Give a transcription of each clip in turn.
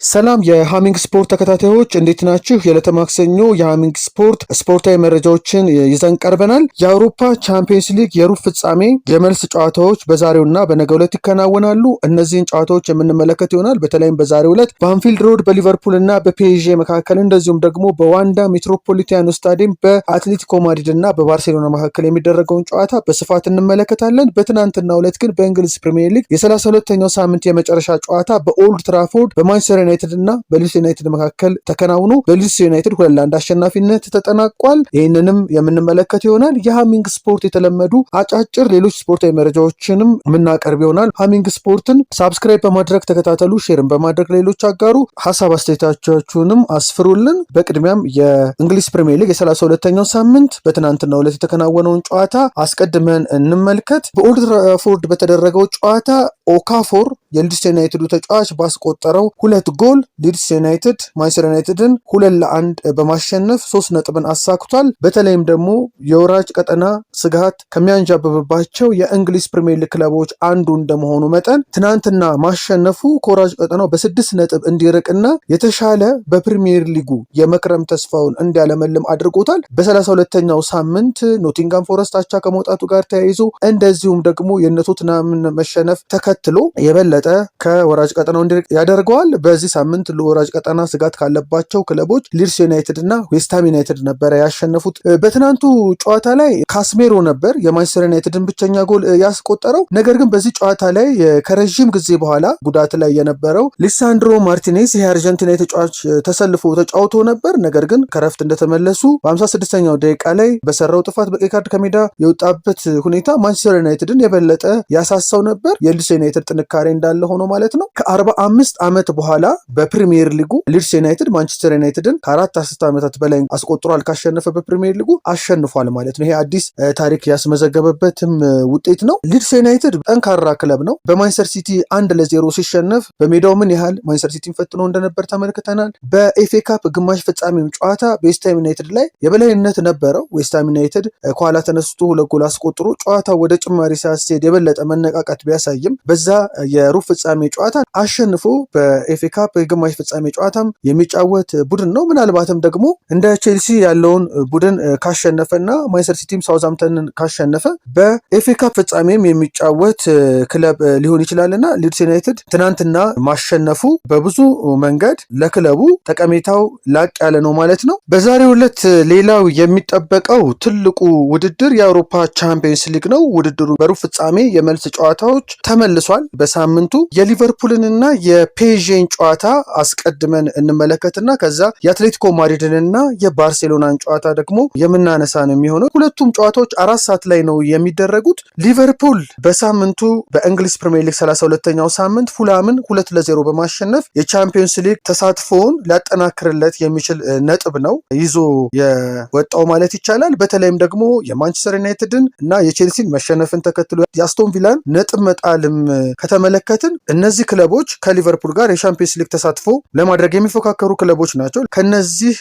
ሰላም የሃሚንግ ስፖርት ተከታታዮች እንዴት ናችሁ? የዕለተ ማክሰኞ የሃሚንግ ስፖርት ስፖርታዊ መረጃዎችን ይዘን ቀርበናል። የአውሮፓ ቻምፒየንስ ሊግ የሩብ ፍጻሜ የመልስ ጨዋታዎች በዛሬውና በነገው ዕለት ይከናወናሉ። እነዚህን ጨዋታዎች የምንመለከት ይሆናል። በተለይም በዛሬው ዕለት በአንፊልድ ሮድ በሊቨርፑል እና በፒኤስጂ መካከል እንደዚሁም ደግሞ በዋንዳ ሜትሮፖሊታኖ ስታዲየም በአትሌቲኮ ማድሪድ እና በባርሴሎና መካከል የሚደረገውን ጨዋታ በስፋት እንመለከታለን። በትናንትናው ዕለት ግን በእንግሊዝ ፕሪሚየር ሊግ የ32ኛው ሳምንት የመጨረሻ ጨዋታ በኦልድ ትራፎርድ በማንቸስተር ዩናይትድ እና በሊድስ ዩናይትድ መካከል ተከናውኖ በሊድስ ዩናይትድ 2-1 አሸናፊነት ተጠናቋል። ይህንንም የምንመለከት ይሆናል። የሃሚንግ ስፖርት የተለመዱ አጫጭር ሌሎች ስፖርታዊ መረጃዎችንም የምናቀርብ ይሆናል። ሃሚንግ ስፖርትን ሳብስክራይብ በማድረግ ተከታተሉ፣ ሼርን በማድረግ ሌሎች አጋሩ፣ ሀሳብ አስተያየታችሁንም አስፍሩልን። በቅድሚያም የእንግሊዝ ፕሪሚየር ሊግ የ32ኛው ሳምንት በትናንትናው ዕለት የተከናወነውን ጨዋታ አስቀድመን እንመልከት። በኦልድ ትራፎርድ በተደረገው ጨዋታ ኦካፎር የሊድስ ዩናይትዱ ተጫዋች ባስቆጠረው 2 ጎል ሊድስ ዩናይትድ ማንቸስተር ዩናይትድን 2-1 በማሸነፍ 3 ነጥብን አሳክቷል። በተለይም ደግሞ የወራጅ ቀጠና ስጋት ከሚያንዣብብባቸው የእንግሊዝ ፕሪሚየር ሊግ ክለቦች አንዱ እንደመሆኑ መጠን ትናንትና ማሸነፉ ከወራጅ ቀጠናው በ6 ነጥብ እንዲርቅና የተሻለ በፕሪሚየር ሊጉ የመክረም ተስፋውን እንዲያለመልም አድርጎታል። በ32ኛው ሳምንት ኖቲንጋም ፎረስት አቻ ከመውጣቱ ጋር ተያይዞ እንደዚሁም ደግሞ የቶተንሃምን መሸነፍ ተከትሎ የበለጠ ከወራጅ ቀጠናው እንዲርቅ ያደርገዋል። በዚህ ሳምንት ለወራጅ ቀጠና ስጋት ካለባቸው ክለቦች ሊድስ ዩናይትድ እና ዌስትሃም ዩናይትድ ነበረ ያሸነፉት። በትናንቱ ጨዋታ ላይ ካስሜሮ ነበር የማንቸስተር ዩናይትድን ብቸኛ ጎል ያስቆጠረው። ነገር ግን በዚህ ጨዋታ ላይ ከረዥም ጊዜ በኋላ ጉዳት ላይ የነበረው ሊሳንድሮ ማርቲኔዝ ይሄ አርጀንቲና ተጫዋች ተሰልፎ ተጫውቶ ነበር። ነገር ግን ከረፍት እንደተመለሱ በ56ኛው ደቂቃ ላይ በሰራው ጥፋት በቀይ ካርድ ከሜዳ የወጣበት ሁኔታ ማንቸስተር ዩናይትድን የበለጠ ያሳሳው ነበር። የሊድስ ዩናይትድ ጥንካሬ እንዳለ ሆኖ ማለት ነው። ከ45 ዓመት በኋላ በፕሪሚየር ሊጉ ሊድስ ዩናይትድ ማንቸስተር ዩናይትድን ከ4 አስርት ዓመታት በላይ አስቆጥሯል። ካሸነፈ በፕሪሚየር ሊጉ አሸንፏል ማለት ነው። ይሄ አዲስ ታሪክ ያስመዘገበበትም ውጤት ነው። ሊድስ ዩናይትድ ጠንካራ ክለብ ነው። በማንቸስተር ሲቲ 1-0 ሲሸነፍ በሜዳው ምን ያህል ማንቸስተር ሲቲን ፈትኖ እንደነበር ተመልክተናል። በኤፍኤ ካፕ ግማሽ ፍጻሜም ጨዋታ በዌስትሃም ዩናይትድ ላይ የበላይነት ነበረው። ዌስትሃም ዩናይትድ ከኋላ ተነስቶ 2 ጎል አስቆጥሮ ጨዋታው ወደ ጭማሪ ሰዓት ሲሄድ የበለጠ መነቃቃት ቢያሳይም በዛ የሩብ ፍጻሜ ጨዋታ አሸንፎ በኤፍኤ ካፕ የግማሽ ፍጻሜ ጨዋታም የሚጫወት ቡድን ነው። ምናልባትም ደግሞ እንደ ቼልሲ ያለውን ቡድን ካሸነፈና ማንቸስተር ሲቲም ሳውዝሃምፕተንን ካሸነፈ በኤፍኤ ካፕ ፍጻሜም የሚጫወት ክለብ ሊሆን ይችላልና ሊድስ ዩናይትድ ትናንትና ማሸነፉ በብዙ መንገድ ለክለቡ ጠቀሜታው ላቅ ያለ ነው ማለት ነው። በዛሬው ዕለት ሌላው የሚጠበቀው ትልቁ ውድድር የአውሮፓ ቻምፒየንስ ሊግ ነው። ውድድሩ በሩብ ፍጻሜ የመልስ ጨዋታዎች ተመልሷል። በሳምንቱ የሊቨርፑልንና የፒኤስጂን ጨዋታ አስቀድመን እንመለከትና ከዛ የአትሌቲኮ ማድሪድንና የባርሴሎናን ጨዋታ ደግሞ የምናነሳ ነው የሚሆነው። ሁለቱም ጨዋታዎች 4 ሰዓት ላይ ነው የሚደረጉት። ሊቨርፑል በሳምንቱ በእንግሊዝ ፕሪሚየር ሊግ 32ኛው ሳምንት ፉላምን 2-0 በማሸነፍ የቻምፒየንስ ሊግ ተሳትፎውን ሊያጠናክርለት የሚችል ነጥብ ነው ይዞ የወጣው ማለት ይቻላል። በተለይም ደግሞ የማንቸስተር ዩናይትድን እና የቼልሲን መሸነፍን ተከትሎ የአስቶን ቪላን ነጥብ መጣልም ከተመለከትን እነዚህ ክለቦች ከሊቨርፑል ጋር የቻምፒየንስ ሊግ ተሳትፎ ለማድረግ የሚፎካከሩ ክለቦች ናቸው። ከነዚህ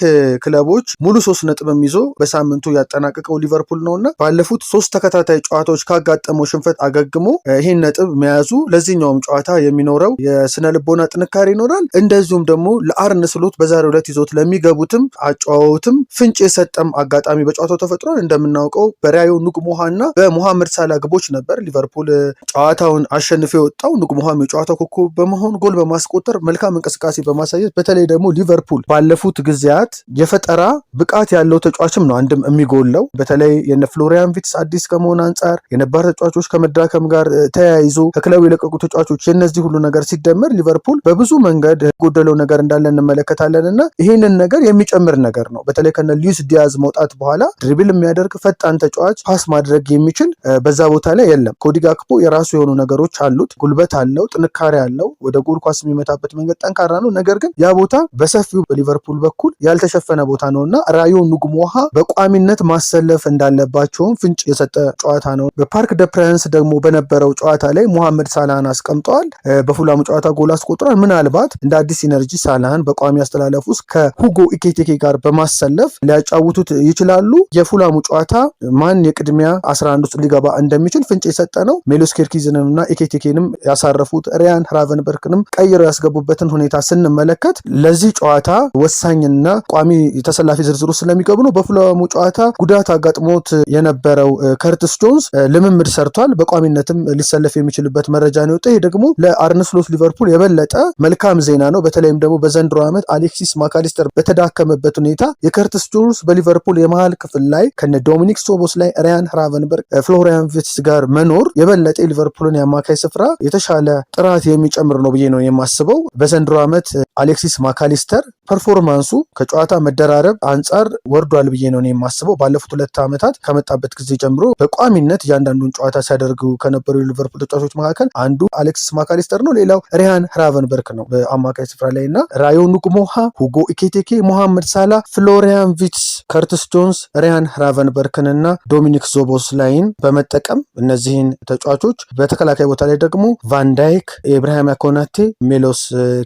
ክለቦች ሙሉ 3 ነጥብም ይዞ በሳምንቱ ያጠናቀቀው ሊቨርፑል ነውና ባለፉት 3 ተከታታይ ጨዋታዎች ካጋጠመው ሽንፈት አገግሞ ይህን ነጥብ መያዙ ለዚህኛውም ጨዋታ የሚኖረው የስነ ልቦና ጥንካሬ ይኖራል። እንደዚሁም ደግሞ ለአርነ ስሎት በዛሬው ዕለት ይዞት ለሚገቡትም አጨዋወትም ፍንጭ የሰጠም አጋጣሚ በጨዋታው ተፈጥሯል። እንደምናውቀው በራዮ ኑግሞሃና በሞሐመድ ሳላ ግቦች ነበር ሊቨርፑል ጨዋታውን አሸንፎ የወጣው። ኑግሞሃም የጨዋታው ኮከብ በመሆን ጎል በማስቆጠር መልካም እንቅስቃሴ በማሳየት በተለይ ደግሞ ሊቨርፑል ባለፉት ጊዜያት የፈጠራ ብቃት ያለው ተጫዋችም ነው አንድም የሚጎለው። በተለይ የነ ፍሎሪያን ቪትስ አዲስ ከመሆን አንጻር የነባር ተጫዋቾች ከመዳከም ጋር ተያይዞ ከክለቡ የለቀቁ ተጫዋቾች የነዚህ ሁሉ ነገር ሲደመር ሊቨርፑል በብዙ መንገድ ጎደለው ነገር እንዳለ እንመለከታለን እና ይህንን ነገር የሚጨምር ነገር ነው። በተለይ ከነ ሉዊስ ዲያዝ መውጣት በኋላ ድሪብል የሚያደርግ ፈጣን ተጫዋች ፓስ ማድረግ የሚችል በዛ ቦታ ላይ የለም። ኮዲ ጋክፖ የራሱ የሆኑ ነገሮች አሉት። ጉልበት አለው፣ ጥንካሬ አለው፣ ወደ ጎል ኳስ የሚመታበት መንገድ ጠንካራ ነው። ነገር ግን ያ ቦታ በሰፊው በሊቨርፑል በኩል ያልተሸፈነ ቦታ ነውና ራዮ ኑግሞሃ በቋሚነት ማሰለፍ እንዳለባቸውም ፍንጭ የሰጠ ጨዋታ ነው። በፓርክ ደ ፕራንስ ደግሞ በነበረው ጨዋታ ላይ ሞሐመድ ሳላህን አስቀምጠዋል። በፉላሙ ጨዋታ ጎል አስቆጥሯል። ምናልባት እንደ አዲስ ኢነርጂ ሳላህን በቋሚ አስተላለፍ ውስጥ ከሁጎ ኢኬቲኬ ጋር በማሰለፍ ሊያጫውቱት ይችላሉ። የፉላሙ ጨዋታ ማን የቅድሚያ 11 ውስጥ ሊገባ እንደሚችል ፍንጭ የሰጠ ነው። ሜሎስ ኬርኪዝንና ኢኬቲኬንም ያሳረፉት ሪያን ራቨንበርክንም ቀይረው ያስገቡበትን ሁኔታ ስንመለከት ለዚህ ጨዋታ ወሳኝና ቋሚ ተሰላፊ ዝርዝሩ ስለሚገቡ ነው። በፉልሃሙ ጨዋታ ጉዳት አጋጥሞት የነበረው ከርቲስ ጆንስ ልምምድ ሰርቷል። በቋሚነትም ሊሰለፍ የሚችልበት መረጃ ነው የወጣው። ይሄ ደግሞ ለአርነ ስሎት ሊቨርፑል የበለጠ መልካም ዜና ነው። በተለይም ደግሞ በዘንድሮ ዓመት አሌክሲስ ማካሊስተር በተዳከመበት ሁኔታ የከርቲስ ጆንስ በሊቨርፑል የመሃል ክፍል ላይ ከነ ዶሚኒክ ሶቦስላይ፣ ራያን ግራቨንበርች፣ ፍሎሪያን ቪርትዝ ጋር መኖር የበለጠ ሊቨርፑልን የአማካይ ስፍራ የተሻለ ጥራት የሚጨምር ነው ብዬ ነው የማስበው። በዘንድሮ ዓመት አሌክሲስ ማካሊስተር ፐርፎርማንሱ ከጨዋታ መደራረብ አንጻር ወርዷል ብዬ ነው የማስበው። ባለፉት 2 ዓመታት ከመጣበት ጊዜ ጀምሮ በቋሚነት እያንዳንዱን ጨዋታ ሲያደርጉ ከነበሩ የሊቨርፑል ተጫዋቾች መካከል አንዱ አሌክሲስ ማካሊስተር ነው። ሌላው ራያን ግራቨንበርች ነው በአማካይ ስፍራ ላይ እና ራዮ ኑግሞሃ፣ ሁጎ ኢኬቲኬ፣ ሞሐመድ ሳላ፣ ፍሎሪያን ቪርትዝ፣ ከርቲስ ጆንስ፣ ራያን ግራቨንበርችን እና ዶሚኒክ ሶቦስላይን በመጠቀም እነዚህን ተጫዋቾች በተከላካይ ቦታ ላይ ደግሞ ቫንዳይክ፣ ኢብራሂማ ኮናቴ፣ ሜሎስ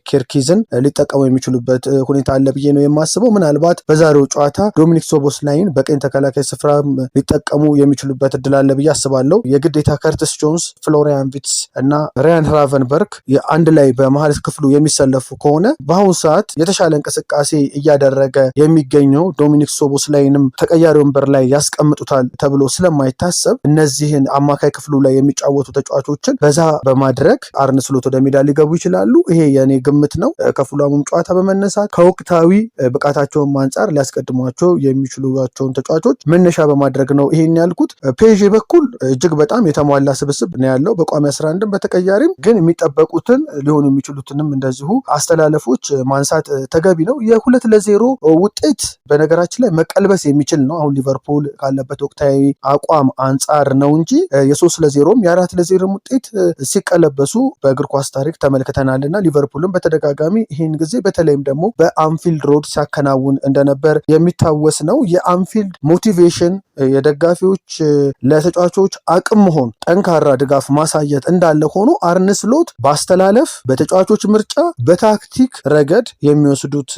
ኬርኪዝን ሊጠቀሙ የሚችሉበት ሁኔታ አለ ብዬ ነው የማስበው። ምናልባት በዛሬው ጨዋታ ዶሚኒክ ሶቦስላይን በቀኝ ተከላካይ ስፍራ ሊጠቀሙ የሚችሉበት እድል አለ ብዬ አስባለሁ። የግዴታ ከርቲስ ጆንስ፣ ፍሎሪያን ቪርትዝ እና ራያን ግራቨንበርች አንድ ላይ በመሀል ክፍሉ የሚሰለፉ ከሆነ በአሁኑ ሰዓት የተሻለ እንቅስቃሴ እያደረገ የሚገኘው ዶሚኒክ ሶቦስላይንም ተቀያሪ ወንበር ላይ ያስቀምጡታል ተብሎ ስለማይታሰብ እነዚህን አማካይ ክፍሉ ላይ የሚጫወቱ ተጫዋቾችን በዛ በማድረግ አርነ ስሎት ወደ ሜዳ ሊገቡ ይችላሉ። ይሄ የኔ ግምት ነው። ከፉልሃሙም ጨዋታ በመነሳት ከወቅታዊ ብቃታቸውን አንጻር ሊያስቀድሟቸው የሚችሏቸውን ተጫዋቾች መነሻ በማድረግ ነው ይሄን ያልኩት። ፔዤ በኩል እጅግ በጣም የተሟላ ስብስብ ነው ያለው በቋሚ 11ም በተቀያሪም ግን የሚጠበቁትን ሊሆኑ የሚችሉትንም እንደዚሁ አስተላለፎች ማንሳት ተገቢ ነው። የ2-0 ውጤት በነገራችን ላይ መቀልበስ የሚችል ነው አሁን ሊቨርፑል ካለበት ወቅታዊ አቋም አንጻር ነው እንጂ የ3-0ም የ4-0 ውጤት ሲቀለበሱ በእግር ኳስ ታሪክ ተመልክተናልና ሊቨርፑልም በተደጋጋሚ ይህን ጊዜ በተለይም ደግሞ በአንፊልድ ሮድ ሲያከናውን እንደነበር የሚታወስ ነው። የአንፊልድ ሞቲቬሽን የደጋፊዎች ለተጫዋቾች አቅም መሆን ጠንካራ ድጋፍ ማሳየት እንዳለ ሆኖ አርነ ስሎት በአስተላለፍ በተጫዋቾች ምርጫ በታክቲክ ረገድ የሚወስዱት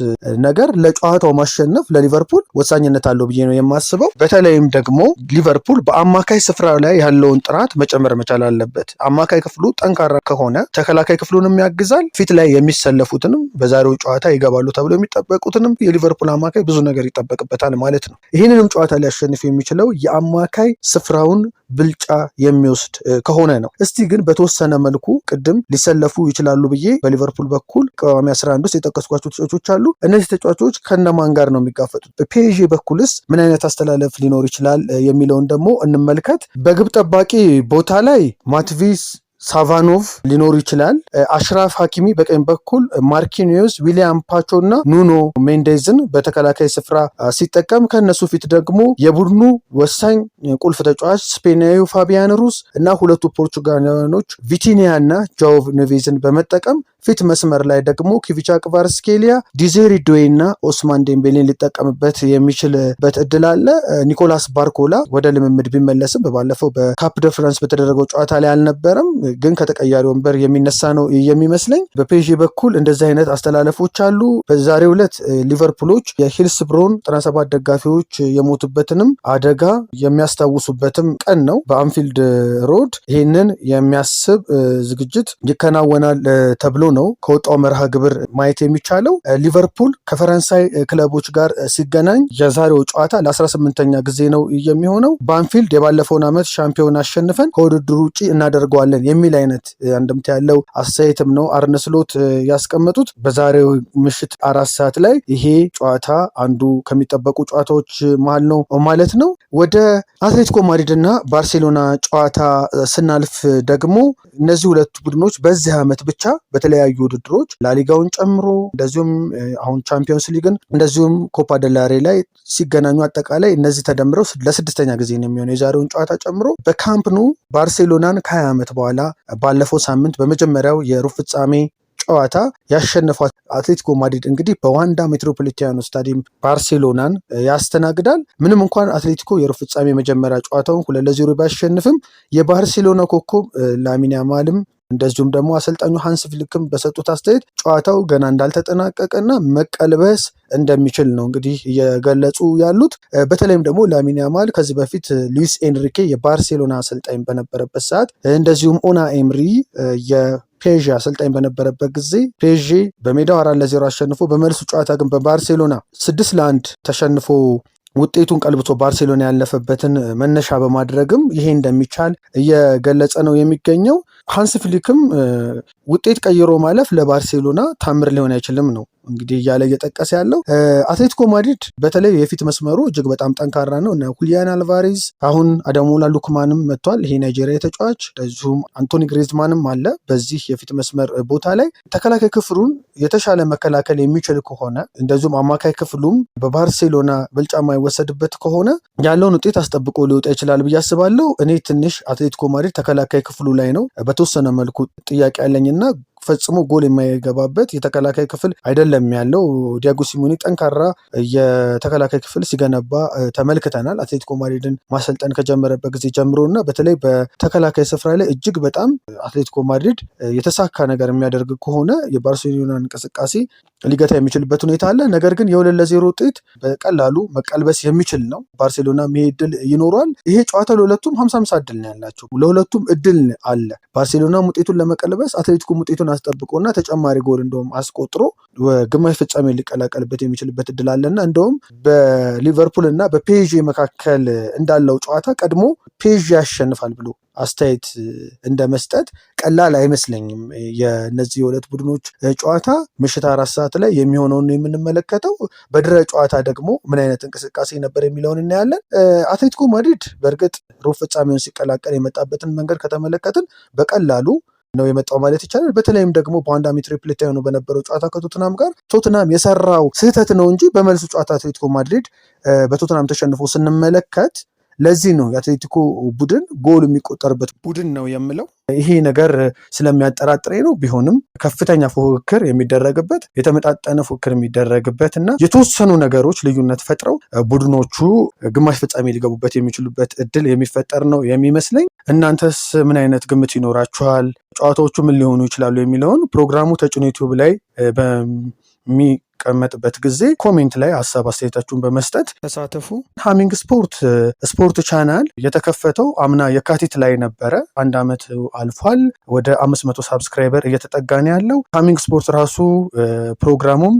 ነገር ለጨዋታው ማሸነፍ ለሊቨርፑል ወሳኝነት አለው ብዬ ነው የማስበው። በተለይም ደግሞ ሊቨርፑል በአማካይ ስፍራ ላይ ያለውን ጥራት መጨመር መቻል አለበት። አማካይ ክፍሉ ጠንካራ ከሆነ ተከላካይ ክፍሉንም ያግዛል። ፊት ላይ የሚሰለፉትንም በዛሬው ጨዋታ ይገባሉ ተብሎ የሚጠበቁትንም የሊቨርፑል አማካይ ብዙ ነገር ይጠበቅበታል ማለት ነው። ይህንንም ጨዋታ ሊያሸንፍ የሚችለው የአማካይ ስፍራውን ብልጫ የሚወስድ ከሆነ ነው። እስቲ ግን በተወሰነ መልኩ ቅድም ሊሰለፉ ይችላሉ ብዬ በሊቨርፑል በኩል ቋሚ 11 ውስጥ የጠቀስኳቸው ተጫዋቾች አሉ። እነዚህ ተጫዋቾች ከነማን ጋር ነው የሚጋፈጡት? በፔዤ በኩልስ ምን አይነት አስተላለፍ ሊኖር ይችላል የሚለውን ደግሞ እንመልከት። በግብ ጠባቂ ቦታ ላይ ማትቪስ ሳቫኖቭ ሊኖር ይችላል። አሽራፍ ሀኪሚ በቀኝ በኩል ማርኪኒዮስ፣ ዊሊያም ፓቾ እና ኑኖ ሜንዴዝን በተከላካይ ስፍራ ሲጠቀም ከነሱ ፊት ደግሞ የቡድኑ ወሳኝ ቁልፍ ተጫዋች ስፔናዊ ፋቢያን ሩስ እና ሁለቱ ፖርቹጋሊያኖች ቪቲኒያ እና ጆቭ ኔቬዝን በመጠቀም ፊት መስመር ላይ ደግሞ ኪቪቻ ክቫራትስኬሊያ፣ ዲዜሪ ዶዌ እና ኦስማን ዴምቤሌን ሊጠቀምበት የሚችልበት እድል አለ። ኒኮላስ ባርኮላ ወደ ልምምድ ቢመለስም በባለፈው በካፕ ደ ፍራንስ በተደረገው ጨዋታ ላይ አልነበረም፣ ግን ከተቀያሪ ወንበር የሚነሳ ነው የሚመስለኝ። በፔዤ በኩል እንደዚህ አይነት አስተላለፎች አሉ። በዛሬው ዕለት ሊቨርፑሎች የሂልስብሮን 97 ደጋፊዎች የሞቱበትንም አደጋ የሚያስታውሱበትም ቀን ነው በአንፊልድ ሮድ። ይህንን የሚያስብ ዝግጅት ይከናወናል ተብሎ ነው ከወጣው መርሃ ግብር ማየት የሚቻለው። ሊቨርፑል ከፈረንሳይ ክለቦች ጋር ሲገናኝ የዛሬው ጨዋታ ለ18ኛ ጊዜ ነው የሚሆነው። በአንፊልድ የባለፈውን ዓመት ሻምፒዮን አሸንፈን ከውድድሩ ውጭ እናደርገዋለን የሚል አይነት አንድምታ ያለው አስተያየትም ነው አርነ ስሎት ያስቀመጡት። በዛሬው ምሽት 4 ሰዓት ላይ ይሄ ጨዋታ አንዱ ከሚጠበቁ ጨዋታዎች መሃል ነው ማለት ነው። ወደ አትሌቲኮ ማድሪድ እና ባርሴሎና ጨዋታ ስናልፍ ደግሞ እነዚህ ሁለቱ ቡድኖች በዚህ ዓመት ብቻ በተለያዩ ውድድሮች ላሊጋውን ጨምሮ እንደዚሁም አሁን ቻምፒዮንስ ሊግን እንደዚሁም ኮፓ ደላሬ ላይ ሲገናኙ አጠቃላይ እነዚህ ተደምረው ለ6ኛ ጊዜ ነው የሚሆነው የዛሬውን ጨዋታ ጨምሮ። በካምፕ ኑ ባርሴሎናን ከ20 ዓመት በኋላ ባለፈው ሳምንት በመጀመሪያው የሩብ ፍጻሜ ጨዋታ ያሸነፏት አትሌቲኮ ማድሪድ እንግዲህ በዋንዳ ሜትሮፖሊታኖ ስታዲየም ባርሴሎናን ያስተናግዳል። ምንም እንኳን አትሌቲኮ የሩብ ፍጻሜ መጀመሪያ ጨዋታውን 2-0 ቢያሸንፍም የባርሴሎና ኮከብ ላሚን ያማልም እንደዚሁም ደግሞ አሰልጣኙ ሃንስ ፍሊክም በሰጡት አስተያየት ጨዋታው ገና እንዳልተጠናቀቀና መቀልበስ እንደሚችል ነው እንግዲህ እየገለጹ ያሉት። በተለይም ደግሞ ላሚን ያማል ከዚህ በፊት ሉዊስ ኤንሪኬ የባርሴሎና አሰልጣኝ በነበረበት ሰዓት እንደዚሁም ኡናይ ኤምሪ ፔዥ አሰልጣኝ በነበረበት ጊዜ ፔዥ በሜዳው 4-0 አሸንፎ በመልሱ ጨዋታ ግን በባርሴሎና 6-1 ተሸንፎ ውጤቱን ቀልብቶ ባርሴሎና ያለፈበትን መነሻ በማድረግም ይሄ እንደሚቻል እየገለጸ ነው የሚገኘው። ሃንስ ፍሊክም ውጤት ቀይሮ ማለፍ ለባርሴሎና ታምር ሊሆን አይችልም ነው እንግዲህ እያለ እየጠቀሰ ያለው። አትሌቲኮ ማድሪድ በተለይ የፊት መስመሩ እጅግ በጣም ጠንካራ ነው እና ሁሊያን አልቫሬዝ፣ አሁን አዳሞላ ሉክማንም መጥቷል። ይሄ ናይጄሪያ ተጫዋች፣ እንደዚሁም አንቶኒ ግሪዝማንም አለ በዚህ የፊት መስመር ቦታ ላይ። ተከላካይ ክፍሉን የተሻለ መከላከል የሚችል ከሆነ እንደዚሁም አማካይ ክፍሉም በባርሴሎና ብልጫ የማይወሰድበት ከሆነ ያለውን ውጤት አስጠብቆ ሊወጣ ይችላል ብዬ አስባለሁ። እኔ ትንሽ አትሌቲኮ ማድሪድ ተከላካይ ክፍሉ ላይ ነው በተወሰነ መልኩ ጥያቄ ያለኝና ፈጽሞ ጎል የማይገባበት የተከላካይ ክፍል አይደለም ያለው። ዲያጎ ሲሞኔ ጠንካራ የተከላካይ ክፍል ሲገነባ ተመልክተናል አትሌቲኮ ማድሪድን ማሰልጠን ከጀመረበት ጊዜ ጀምሮ እና በተለይ በተከላካይ ስፍራ ላይ እጅግ በጣም አትሌቲኮ ማድሪድ የተሳካ ነገር የሚያደርግ ከሆነ የባርሴሎና እንቅስቃሴ ሊገታ የሚችልበት ሁኔታ አለ። ነገር ግን የ2-0 ውጤት በቀላሉ መቀልበስ የሚችል ነው። ባርሴሎና መሄድ ድል ይኖረዋል። ይሄ ጨዋታ ለሁለቱም 50-50 እድል ነው ያላቸው። ለሁለቱም እድል አለ። ባርሴሎና ውጤቱን ለመቀልበስ አትሌቲኮ ውጤቱን አስጠብቆና ተጨማሪ ጎል እንደውም አስቆጥሮ ግማሽ ፍጻሜ ሊቀላቀልበት የሚችልበት እድል አለና እንደውም በሊቨርፑል እና በፔዥ መካከል እንዳለው ጨዋታ ቀድሞ ፔዥ ያሸንፋል ብሎ አስተያየት እንደ መስጠት ቀላል አይመስለኝም። የነዚህ የሁለት ቡድኖች ጨዋታ ምሽት 4 ሰዓት ላይ የሚሆነውን የምንመለከተው። በድረ ጨዋታ ደግሞ ምን አይነት እንቅስቃሴ ነበር የሚለውን እናያለን። አትሌቲኮ ማድሪድ በእርግጥ ሩብ ፍጻሜውን ሲቀላቀል የመጣበትን መንገድ ከተመለከትን በቀላሉ ነው የመጣው ማለት ይቻላል። በተለይም ደግሞ በአንድ አመት ትሪፕሌት ነው በነበረው ጨዋታ ከቶትናም ጋር ቶትናም የሰራው ስህተት ነው እንጂ በመልሱ ጨዋታ አትሌቲኮ ማድሪድ በቶትናም ተሸንፎ ስንመለከት ለዚህ ነው የአትሌቲኮ ቡድን ጎል የሚቆጠርበት ቡድን ነው የምለው። ይሄ ነገር ስለሚያጠራጥረኝ ነው። ቢሆንም ከፍተኛ ፉክክር የሚደረግበት የተመጣጠነ ፉክክር የሚደረግበት እና የተወሰኑ ነገሮች ልዩነት ፈጥረው ቡድኖቹ ግማሽ ፍጻሜ ሊገቡበት የሚችሉበት እድል የሚፈጠር ነው የሚመስለኝ። እናንተስ ምን አይነት ግምት ይኖራችኋል? ጨዋታዎቹ ምን ሊሆኑ ይችላሉ የሚለውን ፕሮግራሙ ተጭኖ ዩቲዩብ ላይ በሚቀመጥበት ጊዜ ኮሜንት ላይ ሀሳብ አስተያየታችሁን በመስጠት ተሳተፉ። ሃሚንግ ስፖርት ቻናል የተከፈተው አምና የካቲት ላይ ነበረ። 1 ዓመት አልፏል። ወደ 500 ሳብስክራይበር እየተጠጋን ያለው ሃሚንግ ስፖርት ራሱ ፕሮግራሙም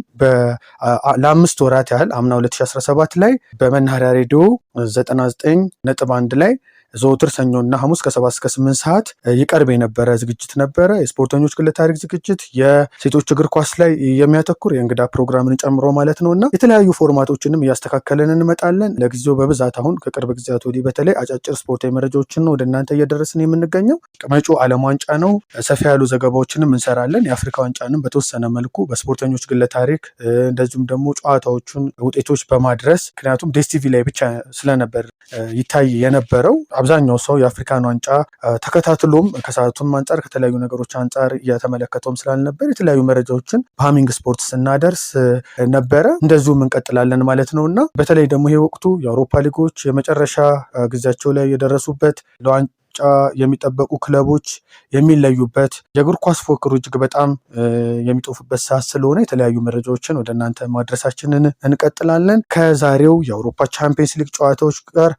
ለ5 ወራት ያህል አምና 2017 ላይ በመናኸሪያ ሬዲዮ 99.1 ላይ ዘወትር ሰኞና ሐሙስ ከ7 እስከ 8 ሰዓት ይቀርብ የነበረ ዝግጅት ነበረ። የስፖርተኞች ግለ ታሪክ ዝግጅት፣ የሴቶች እግር ኳስ ላይ የሚያተኩር የእንግዳ ፕሮግራምን ጨምሮ ማለት ነውና የተለያዩ ፎርማቶችንም እያስተካከለን እንመጣለን። ለጊዜው በብዛት አሁን ከቅርብ ጊዜያት ወዲህ በተለይ አጫጭር ስፖርታዊ መረጃዎችን ነው ወደ እናንተ እየደረስን የምንገኘው። መጪው ዓለም ዋንጫ ነው። ሰፋ ያሉ ዘገባዎችንም እንሰራለን። የአፍሪካ ዋንጫንም በተወሰነ መልኩ በስፖርተኞች ግለ ታሪክ እንደዚሁም ደግሞ ጨዋታዎቹን ውጤቶች በማድረስ ምክንያቱም ዴስቲቪ ላይ ብቻ ስለነበር ይታይ የነበረው አብዛኛው ሰው የአፍሪካን ዋንጫ ተከታትሎም ከሰዓቱም አንጻር ከተለያዩ ነገሮች አንጻር እየተመለከተውም ስላልነበር የተለያዩ መረጃዎችን በሃሚንግ ስፖርት ስናደርስ ነበረ። እንደዚሁም እንቀጥላለን ማለት ነው እና በተለይ ደግሞ ይሄ ወቅቱ የአውሮፓ ሊጎች የመጨረሻ ጊዜያቸው ላይ የደረሱበት ለዋንጫ የሚጠበቁ ክለቦች የሚለዩበት የእግር ኳስ ፉክክሩ እጅግ በጣም የሚጦፉበት ሰዓት ስለሆነ የተለያዩ መረጃዎችን ወደ እናንተ ማድረሳችንን እንቀጥላለን። ከዛሬው የአውሮፓ ቻምፒየንስ ሊግ ጨዋታዎች ጋር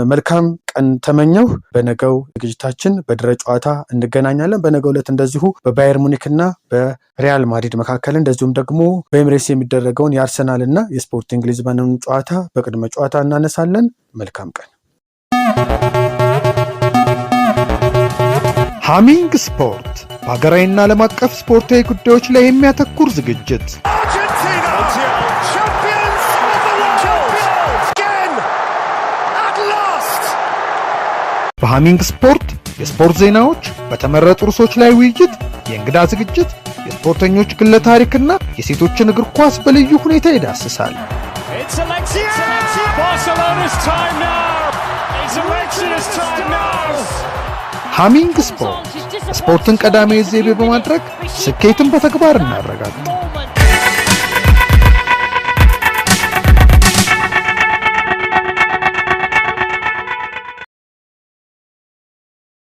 መልካም ቀን ተመኘው። በነገው ዝግጅታችን በድረ ጨዋታ እንገናኛለን። በነገው ዕለት እንደዚሁ በባየር ሙኒክ እና በሪያል ማድሪድ መካከል እንደዚሁም ደግሞ በኤምሬትስ የሚደረገውን የአርሰናል እና የስፖርቲንግ ሊዝበንን ጨዋታ በቅድመ ጨዋታ እናነሳለን። መልካም ቀን። ሃሚንግ ስፖርት በሀገራዊና ዓለም አቀፍ ስፖርታዊ ጉዳዮች ላይ የሚያተኩር ዝግጅት በሃሚንግ ስፖርት የስፖርት ዜናዎች፣ በተመረጡ ርዕሶች ላይ ውይይት፣ የእንግዳ ዝግጅት፣ የስፖርተኞች ግለ ታሪክና የሴቶችን እግር ኳስ በልዩ ሁኔታ ይዳስሳል። ሃሚንግ ስፖርት ስፖርትን ቀዳሚ ዘይቤ በማድረግ ስኬትን በተግባር እናረጋግጥ።